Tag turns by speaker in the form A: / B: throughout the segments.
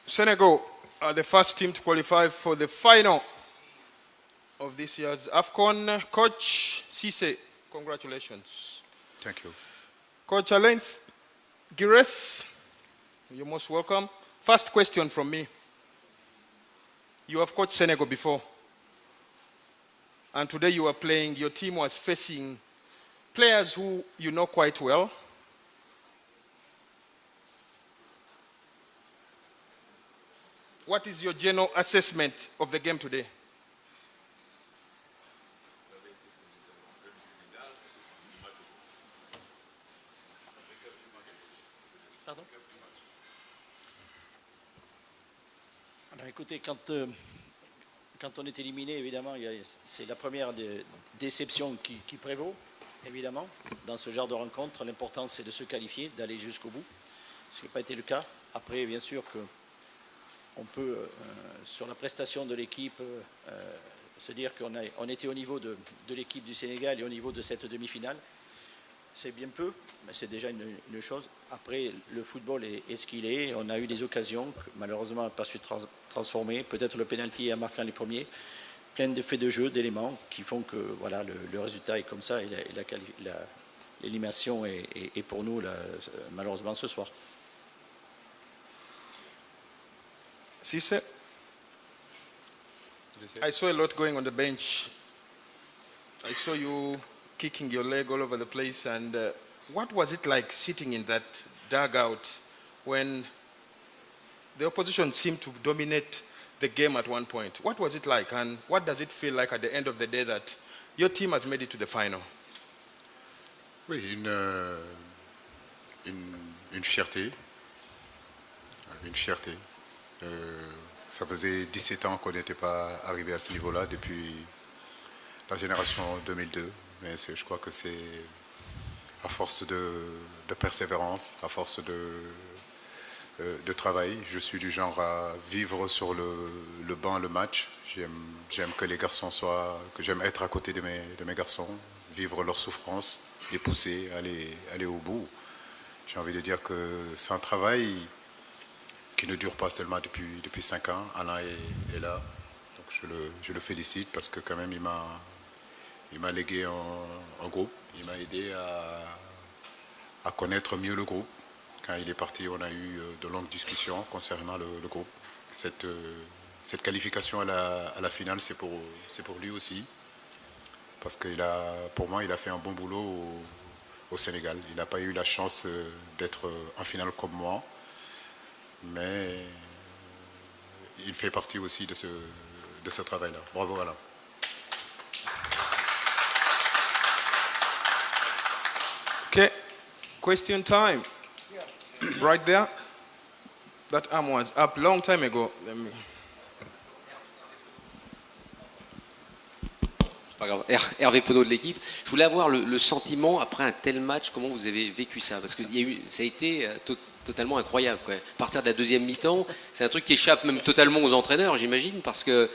A: Senegal are the first team to qualify for the final of this year's AFCON. Coach Cisse, congratulations.
B: Thank you.
A: Coach Alain Gires, you're most welcome. First question from me. You have coached Senegal before. And today you are playing, your team was facing players who you know quite well. What is your general assessment of the game today?
C: Pardon? Alors écoutez, quand on est éliminé, évidemment, c'est la première déception qui prévaut, évidemment. Dans ce genre de rencontre, l'important c'est de se qualifier, d'aller jusqu'au bout, ce qui n'a pas été le cas. Après, bien sûr qu'on peut, sur la prestation de l'équipe, se dire qu'on était au niveau de l'équipe du Sénégal et au niveau de cette demi-finale. C'est bien peu, mais c'est déjà une chose. Après, le football est ce qu'il est. On a eu des occasions que malheureusement on n'a pas su transformer. Peut-être le pénalty en marquant les premiers. Plein d'effets de jeu, d'éléments qui font que voilà, le résultat est comme ça et l'élimination est pour nous malheureusement ce soir.
A: Cisse, I saw a lot going on the bench. I saw you kicking your leg all over the place, and what was it like sitting in that dugout when the opposition seemed to dominate the game at one point? What was it like, and what does it feel like at the end of the day that your team has made it to the final?
B: Oui, une fierté. Une fierté. Ça faisait 17 ans qu'on n'était pas arrivé à ce niveau-là depuis la génération 2002. Mais je crois que c'est à force de persévérance, à force de travail. Je suis du genre à vivre sur le banc le match. J'aime que les garçons que j'aime être à côté de mes garçons, vivre leur souffrance, les pousser, aller au bout. J'ai envie de dire que c'est un travail qui ne dure pas seulement depuis 5 ans. Alain est là, donc je le félicite parce que quand même il m'a légué un groupe, il m'a aidé à connaître mieux le groupe. Quand il est parti, on a eu de longues discussions concernant le groupe. Cette qualification à la finale, c'est pour lui aussi. Parce que pour moi, il a fait un bon boulot au Sénégal. Il n'a pas eu la chance d'être en finale comme moi. Mais il fait partie aussi de ce travail-là. Bravo, Alain.
A: Okay, question time. Right there. That arm was up long time ago.
D: Pas grave. Hervé Penaud de l'équipe. Je voulais avoir le sentiment après un tel match, comment vous avez vécu ça? Parce que ça a été totalement incroyable, quoi. À partir de la deuxième mi-temps, c'est un truc qui échappe même totalement aux entraîneurs, j'imagine, parce que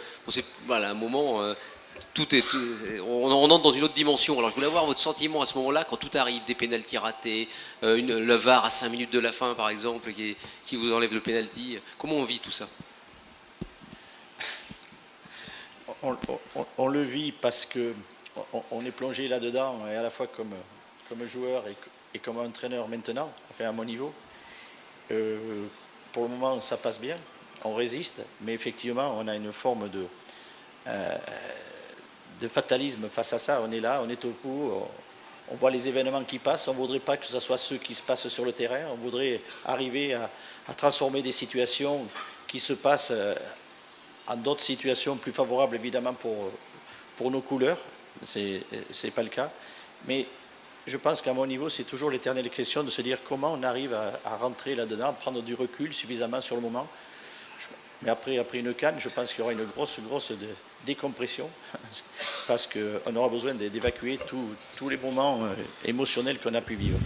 D: voilà, à un moment, on entre dans une autre dimension. Alors je voulais avoir votre sentiment à ce moment-là, quand tout arrive, des pénaltys ratés, le VAR à 5 minutes de la fin, par exemple, qui vous enlève le pénalty. Comment on vit tout ça?
C: On le vit parce qu'on est plongé là-dedans, et à la fois comme joueur et comme entraîneur maintenant, enfin à mon niveau. Pour le moment, ça passe bien, on résiste, mais effectivement, on a une forme de fatalisme face à ça. On est là, on est au bout, on voit les événements qui passent, on ne voudrait pas que ce soit ceux qui se passent sur le terrain, on voudrait arriver à transformer des situations qui se passent en d'autres situations plus favorables, évidemment, pour nos couleurs. C'est pas le cas. Mais je pense qu'à mon niveau, c'est toujours l'éternelle question de se dire comment on arrive à rentrer là-dedans, à prendre du recul suffisamment sur le moment. Mais après une CAN, je pense qu'il y aura une grosse décompression parce qu'on aura besoin d'évacuer tous les moments émotionnels qu'on a pu vivre.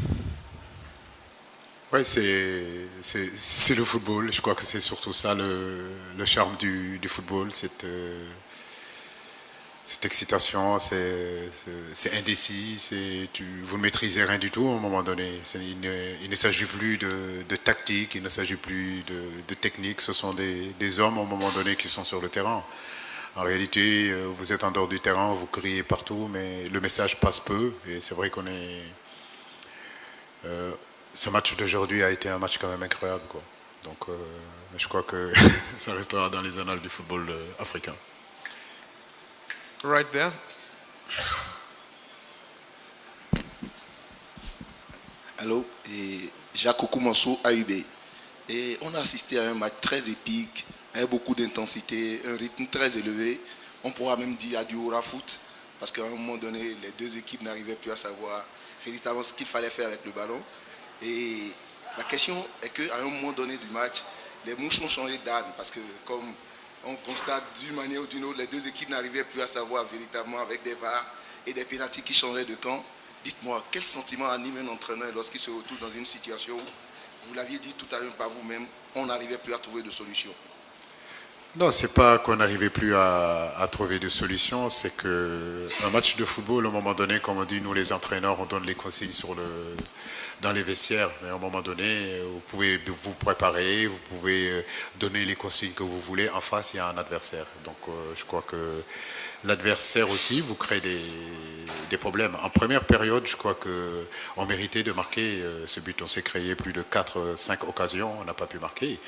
B: Oui, c'est le football. Je crois que c'est surtout ça le charme du football. cette excitation, c'est indécis, vous ne maîtrisez rien du tout à un moment donné. Il ne s'agit plus de tactique, il ne s'agit plus de technique, ce sont des hommes à un moment donné qui sont sur le terrain. En réalité, vous êtes en dehors du terrain, vous criez partout, mais le message passe peu. Et c'est vrai qu'on est... ce match d'aujourd'hui a été un match quand même incroyable, quoi. Donc, je crois que ça restera dans les annales du football africain.
A: Right there.
E: Allô, et Jacques Okoumansou, AUB. Et on a assisté à un match très épique, avec beaucoup d'intensité, un rythme très élevé. On pourra même dire à du hurrah foot, parce qu'à un moment donné, les deux équipes n'arrivaient plus à savoir véritablement ce qu'il fallait faire avec le ballon. Et la question est qu'à un moment donné du match, les mouches ont changé d'âne, parce que comme on constate d'une manière ou d'une autre, les deux équipes n'arrivaient plus à savoir véritablement avec des VAR et des pénaltys qui changeaient de camp. Dites-moi, quel sentiment anime un entraîneur lorsqu'il se retrouve dans une situation où, vous l'aviez dit tout à l'heure par vous-même, on n'arrivait plus à trouver de solution?
B: Non, c'est pas qu'on n'arrivait plus à trouver de solution, c'est qu'un match de football, à un moment donné, comme on dit, nous les entraîneurs, on donne les consignes dans les vestiaires. Mais à un moment donné, vous pouvez vous préparer, vous pouvez donner les consignes que vous voulez. En face, il y a un adversaire. Donc, je crois que l'adversaire aussi vous crée des problèmes. En première période, je crois qu'on méritait de marquer ce but. On s'est créé plus de 4-5 occasions, on n'a pas pu marquer.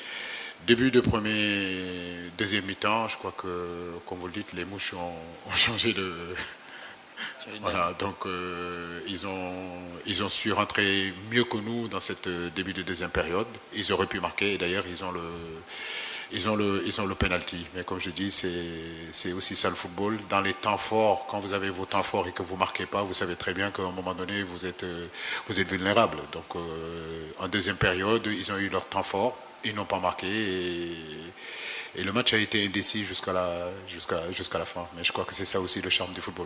B: Début de deuxième mi-temps, je crois que, comme vous le dites, les mouches ont changé de... Voilà, donc ils ont su rentrer mieux que nous dans cette début de deuxième période. Ils auraient pu marquer, et d'ailleurs ils ont le penalty. Mais comme je dis, c'est aussi ça le football. Dans les temps forts, quand vous avez vos temps forts et que vous ne marquez pas, vous savez très bien qu'à un moment donné, vous êtes vulnérable. Donc en deuxième période, ils ont eu leur temps fort. Ils n'ont pas marqué et le match a été indécis jusqu'à la fin. Mais je crois que c'est ça aussi le charme du football.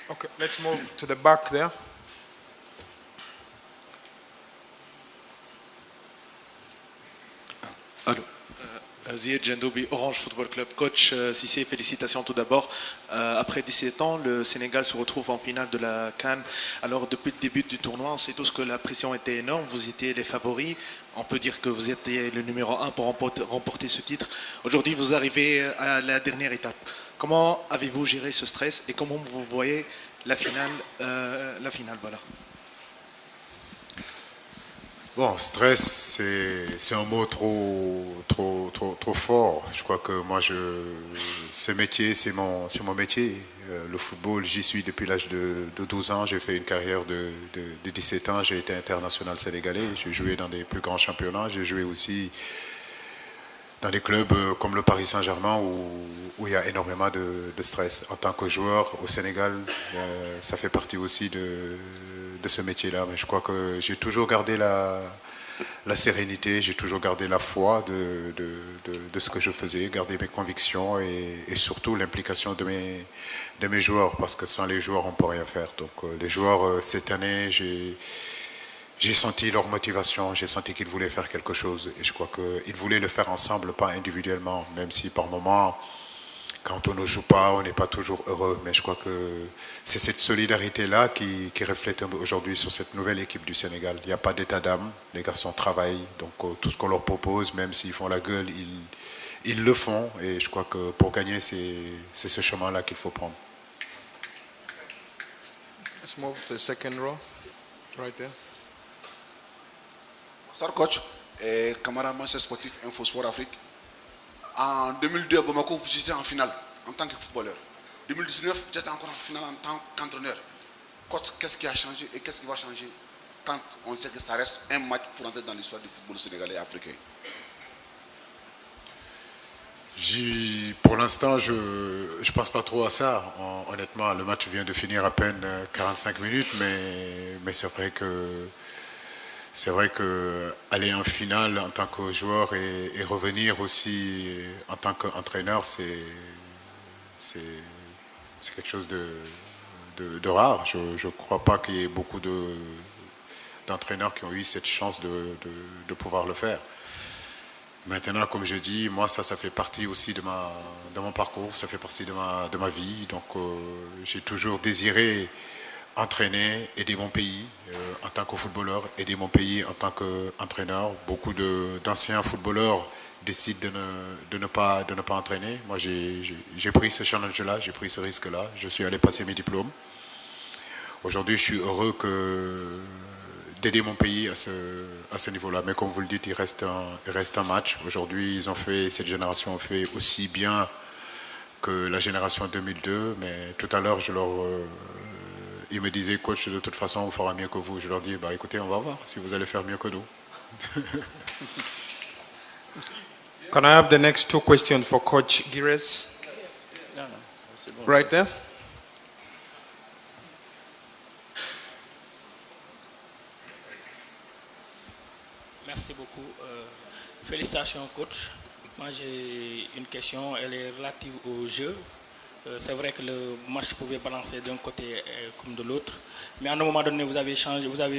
A: Okay, let's move to the back there.
F: Allô. Zied Jendoubi, Orange Football Club. Coach Cissé, félicitations tout d'abord. Après 17 ans, le Sénégal se retrouve en finale de la CAN. Alors depuis le début du tournoi, on sait tous que la pression était énorme. Vous étiez les favoris. On peut dire que vous étiez le numéro 1 pour remporter ce titre. Aujourd'hui, vous arrivez à la dernière étape. Comment avez-vous géré ce stress et comment vous voyez la finale, voilà.
B: Bon, stress, c'est un mot trop fort. Je crois que moi, ce métier, c'est mon métier. Le football, j'y suis depuis l'âge de 12 ans. J'ai fait une carrière de 17 ans. J'ai été international sénégalais. J'ai joué dans des plus grands championnats. J'ai joué aussi dans des clubs comme le Paris Saint-Germain où il y a énormément de stress. En tant que joueur au Sénégal, ça fait partie aussi de ce métier-là. Mais je crois que j'ai toujours gardé la sérénité, j'ai toujours gardé la foi de ce que je faisais, gardé mes convictions et surtout l'implication de mes joueurs, parce que sans les joueurs, on ne peut rien faire. Donc les joueurs, cette année, j'ai senti leur motivation, j'ai senti qu'ils voulaient faire quelque chose. Et je crois qu'ils voulaient le faire ensemble, pas individuellement, même si par moments, quand on ne joue pas, on n'est pas toujours heureux. Mais je crois que c'est cette solidarité-là qui reflète aujourd'hui sur cette nouvelle équipe du Sénégal. Il n'y a pas d'état d'âme, les garçons travaillent. Donc tout ce qu'on leur propose, même s'ils font la gueule, ils le font. Et je crois que pour gagner, c'est ce chemin-là qu'il faut prendre.
A: Let's move to the second row, right there.
G: Bonsoir coach, camarade Manchester Sportif Info Sport Afrique. En 2002 à Bamako, vous étiez en finale en tant que footballeur. 2019, vous êtes encore en finale en tant qu'entraîneur. Coach, qu'est-ce qui a changé et qu'est-ce qui va changer quand on sait que ça reste un match pour entrer dans l'histoire du football sénégalais et africain?
B: Pour l'instant, je ne pense pas trop à ça. Honnêtement, le match vient de finir à peine 45 minutes, mais c'est vrai que aller en finale en tant que joueur et revenir aussi en tant qu'entraîneur, c'est quelque chose de rare. Je ne crois pas qu'il y ait beaucoup d'entraîneurs qui ont eu cette chance de pouvoir le faire. Maintenant, comme je dis, moi, ça fait partie aussi de mon parcours, ça fait partie de ma vie. Donc, j'ai toujours désiré entraîner, aider mon pays en tant que footballeur, aider mon pays en tant qu'entraîneur. Beaucoup d'anciens footballeurs décident de ne pas entraîner. Moi, j'ai pris ce challenge-là, j'ai pris ce risque-là. Je suis allé passer mes diplômes. Aujourd'hui, je suis heureux d'aider mon pays à ce niveau-là. Mais comme vous le dites, il reste un match. Aujourd'hui, cette génération a fait aussi bien que la génération 2002. Mais tout à l'heure, ils me disaient, coach, de toute façon, on fera mieux que vous. Je leur dis, bah, écoutez, on va voir si vous allez faire mieux que nous.
A: Can I have the next two questions for Coach Gires?
C: Non, c'est bon.
A: Right there.
H: Merci beaucoup. Félicitations, coach. Moi, j'ai une question. Elle est relative au jeu. C'est vrai que le match pouvait balancer d'un côté comme de l'autre. Mais à un moment donné, vous avez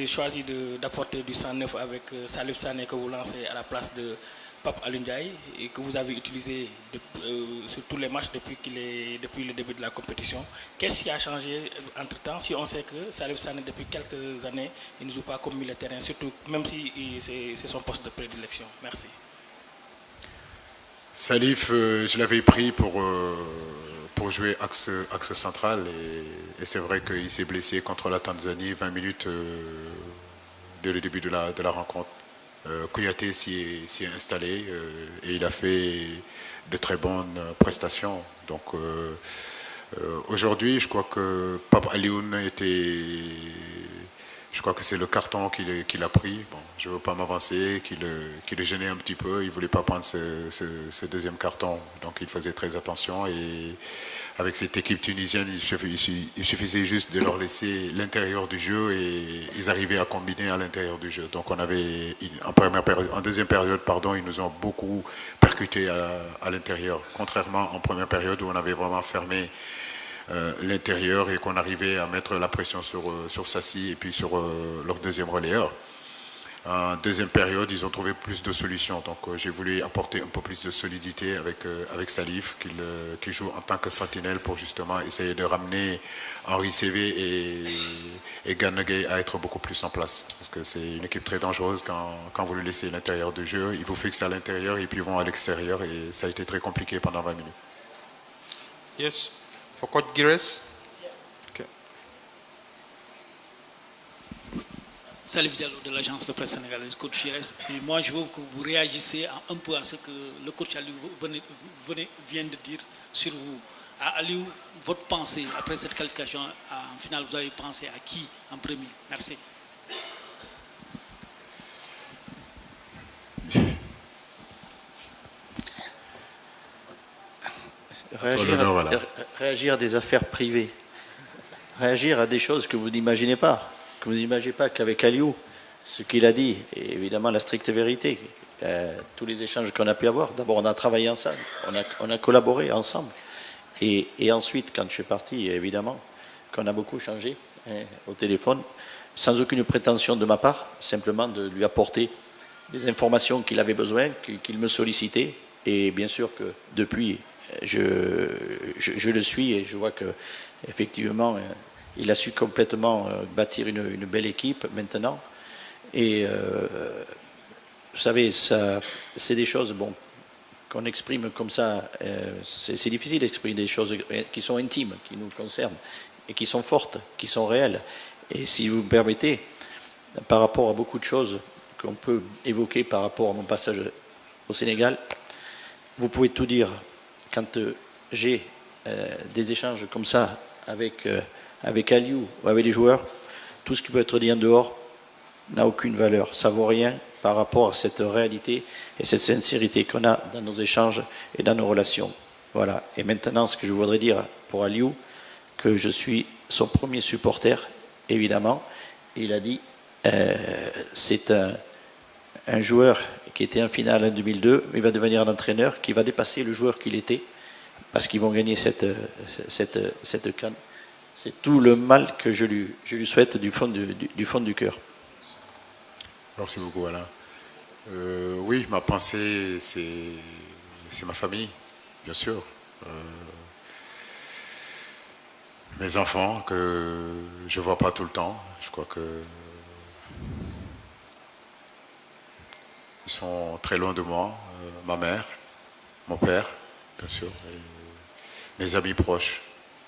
H: choisi d'apporter du sang neuf avec Salif Sané que vous lancez à la place de Pape Alioune Ndiaye et que vous avez utilisé sur tous les matchs depuis le début de la compétition. Qu'est-ce qui a changé entre-temps si on sait que Salif Sané, depuis quelques années, il ne joue pas comme milieu de terrain, surtout même si c'est son poste de prédilection? Merci.
B: Salif, je l'avais pris pour jouer axe central et c'est vrai qu'il s'est blessé contre la Tanzanie 20 minutes dès le début de la rencontre. Kouyaté s'y est installé et il a fait de très bonnes prestations. Donc aujourd'hui, je crois que Pape Alioune je crois que c'est le carton qu'il a pris. Bon, je ne veux pas m'avancer, qu'il le gênait un petit peu. Il ne voulait pas prendre ce deuxième carton. Donc il faisait très attention. Et avec cette équipe tunisienne, il suffisait juste de leur laisser l'intérieur du jeu et ils arrivaient à combiner à l'intérieur du jeu. Donc on avait, en deuxième période, ils nous ont beaucoup percuté à l'intérieur. Contrairement en première période où on avait vraiment fermé l'intérieur et qu'on arrivait à mettre la pression sur Sassi et puis sur leur deuxième relayeur. En deuxième période, ils ont trouvé plus de solutions. Donc j'ai voulu apporter un peu plus de solidité avec Salif, qui joue en tant que sentinelle pour justement essayer de ramener Henri Cévé et Gana Gueye à être beaucoup plus en place. Parce que c'est une équipe très dangereuse quand vous le laissez à l'intérieur du jeu. Ils vous fixent à l'intérieur et puis ils vont à l'extérieur et ça a été très compliqué pendant 20 minutes.
A: Yes. For Coach Gires? Yes. Okay.
I: Salif Diallo de l'agence de presse sénégalaise, coach Gires. Et moi, je veux que vous réagissiez un peu à ce que le coach Aliou vient de dire sur vous. À Aliou, votre pensée après cette qualification en finale, vous avez pensé à qui en premier? Merci.
C: Réagir à des affaires privées, réagir à des choses que vous n'imaginez pas, qu'avec Aliou, ce qu'il a dit est évidemment la stricte vérité. Tous les échanges qu'on a pu avoir, d'abord on a travaillé ensemble, on a collaboré ensemble, et ensuite quand je suis parti, évidemment qu'on a beaucoup changé au téléphone, sans aucune prétention de ma part, simplement de lui apporter des informations qu'il avait besoin, qu'il me sollicitait, et bien sûr que depuis je le suis et je vois que effectivement il a su complètement bâtir une belle équipe maintenant. Et vous savez, c'est des choses qu'on exprime comme ça. C'est difficile d'exprimer des choses qui sont intimes, qui nous concernent et qui sont fortes, qui sont réelles. Et si vous me permettez, par rapport à beaucoup de choses qu'on peut évoquer par rapport à mon passage au Sénégal, vous pouvez tout dire. Quand j'ai des échanges comme ça avec Aliou ou avec les joueurs, tout ce qui peut être dit en dehors n'a aucune valeur. Ça ne vaut rien par rapport à cette réalité et cette sincérité qu'on a dans nos échanges et dans nos relations. Voilà. Et maintenant, ce que je voudrais dire pour Aliou, que je suis son premier supporter, évidemment. Il a dit, c'est un joueur qui était en finale en 2002, il va devenir un entraîneur qui va dépasser le joueur qu'il était, parce qu'ils vont gagner cette CAN. C'est tout le mal que je lui souhaite du fond du cœur.
B: Merci beaucoup, Alain. Oui, ma pensée, c'est ma famille, bien sûr. Mes enfants que je ne vois pas tout le temps. Je crois que ils sont très loin de moi. Ma mère, mon père, bien sûr, et mes amis proches.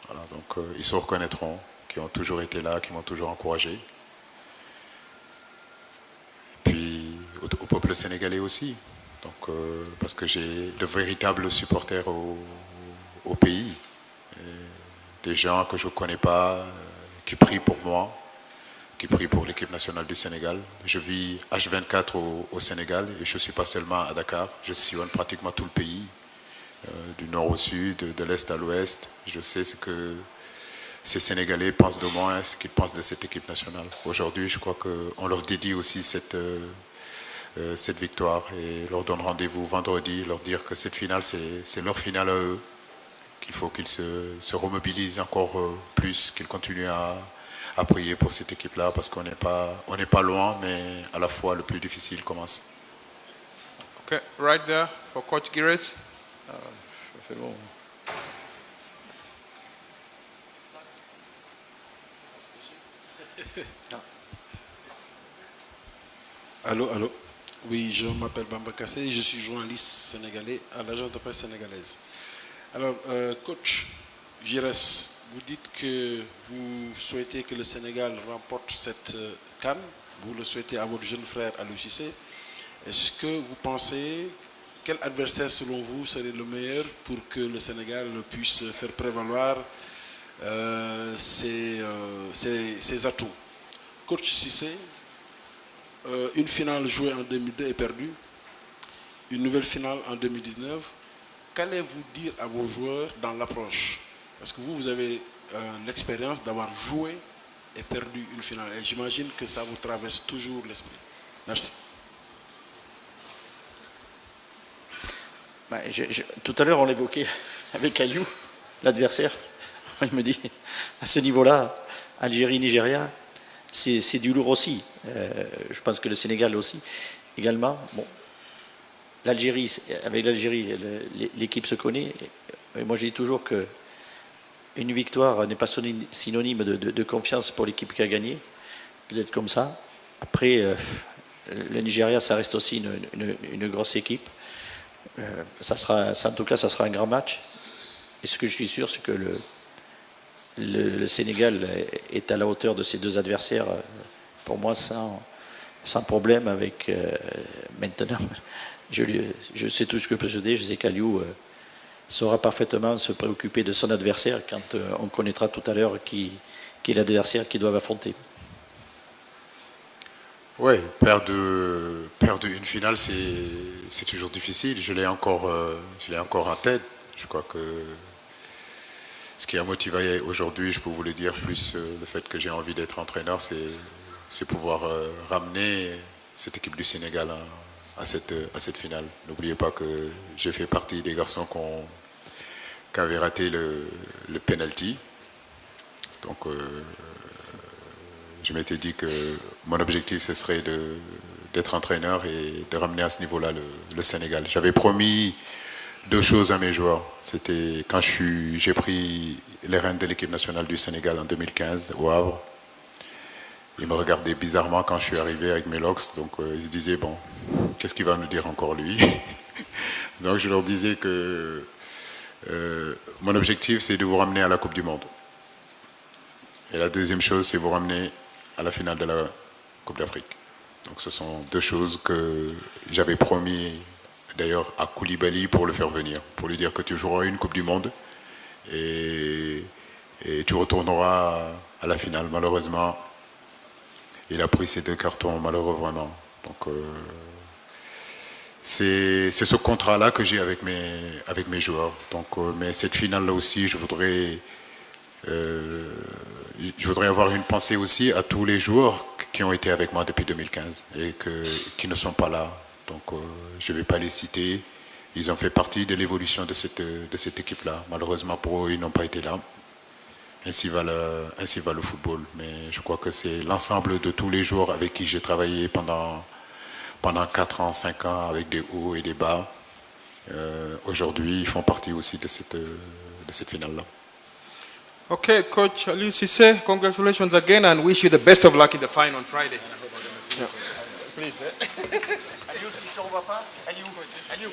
B: Voilà, donc ils se reconnaîtront, qui ont toujours été là, qui m'ont toujours encouragé. Et puis au peuple sénégalais aussi. Donc, parce que j'ai de véritables supporters au pays. Et des gens que je ne connais pas, qui prient pour moi, qui prient pour l'équipe nationale du Sénégal. Je vis H24 au Sénégal et je ne suis pas seulement à Dakar. Je sillonne pratiquement tout le pays, du nord au sud, de l'est à l'ouest. Je sais ce que ces Sénégalais pensent de moi et ce qu'ils pensent de cette équipe nationale. Aujourd'hui, je crois qu'on leur dédie aussi cette victoire et leur donne rendez-vous vendredi, leur dire que cette finale, c'est leur finale à eux, qu'il faut qu'ils se remobilisent encore plus, qu'ils continuent à prier pour cette équipe-là, parce qu'on n'est pas loin, mais à la fois le plus difficile commence.
A: Okay, right there for Coach Gires.
C: C'est bon.
J: Allô, allô. Oui, je m'appelle Bamba Kassé, je suis journaliste sénégalais à l'agence de presse sénégalaise. Alors, coach Gires, vous dites que vous souhaitez que le Sénégal remporte cette CAN. Vous le souhaitez à votre jeune frère Aliou Cissé. Est-ce que vous pensez, quel adversaire selon vous serait le meilleur pour que le Sénégal puisse faire prévaloir ses atouts? Coach Cissé, une finale jouée en 2002 est perdue, une nouvelle finale en 2019. Qu'allez-vous dire à vos joueurs dans l'approche? Parce que vous avez l'expérience d'avoir joué et perdu une finale. Et j'imagine que ça vous traverse toujours l'esprit. Merci.
C: Tout à l'heure, on l'évoquait avec Aliou, l'adversaire. Il me dit, à ce niveau-là, Algérie-Nigeria, c'est du lourd aussi. Je pense que le Sénégal aussi, également. Bon, avec l'Algérie, l'équipe se connaît. Et moi, je dis toujours que une victoire n'est pas synonyme de confiance pour l'équipe qui a gagné. Peut-être comme ça. Après, le Nigeria, ça reste aussi une grosse équipe. En tout cas, ça sera un grand match. Et ce que je suis sûr, c'est que le Sénégal est à la hauteur de ces deux adversaires, pour moi, sans problème. Avec maintenant, je sais tout ce que peut se dire. Je sais qu'Aliou saura parfaitement se préoccuper de son adversaire quand on connaîtra tout à l'heure qui est l'adversaire qu'ils doivent affronter.
B: Oui, perdre une finale, c'est toujours difficile. Je l'ai encore en tête. Je crois que ce qui a motivé aujourd'hui, je peux vous le dire, plus le fait que j'ai envie d'être entraîneur, c'est pouvoir ramener cette équipe du Sénégal à cette finale. N'oubliez pas que j'ai fait partie des garçons qui avaient raté le penalty. Donc, je m'étais dit que mon objectif, ce serait d'être entraîneur et de ramener à ce niveau-là le Sénégal. J'avais promis 2 choses à mes joueurs. C'était quand j'ai pris les rênes de l'équipe nationale du Sénégal en 2015 au Havre. Ils me regardaient bizarrement quand je suis arrivé avec mes locks. Donc ils se disaient, bon, qu'est-ce qu'il va nous dire encore lui? Donc je leur disais que mon objectif, c'est de vous ramener à la Coupe du Monde. Et la deuxième chose, c'est vous ramener à la finale de la Coupe d'Afrique. Donc ce sont 2 choses que j'avais promis d'ailleurs à Koulibaly pour le faire venir, pour lui dire que tu joueras une Coupe du Monde et tu retourneras à la finale. Malheureusement, il a pris ces 2 cartons, malheureux vraiment. Donc c'est ce contrat-là que j'ai avec mes joueurs. Donc, mais cette finale-là aussi, je voudrais avoir une pensée aussi à tous les joueurs qui ont été avec moi depuis 2015 et qui ne sont pas là. Donc je ne vais pas les citer. Ils ont fait partie de l'évolution de cette équipe-là. Malheureusement pour eux, ils n'ont pas été là. Ainsi va le football. Mais je crois que c'est l'ensemble de tous les joueurs avec qui j'ai travaillé pendant pendant 4 ans, 5 ans avec des hauts et des bas. Aujourd'hui, ils font partie aussi de cette finale-là.
A: Okay, Coach Aliou Cissé, congratulations again and wish you the best of luck in the final on Friday. Yeah. Please.
C: Aliou, si je ne te revois pas, Aliou.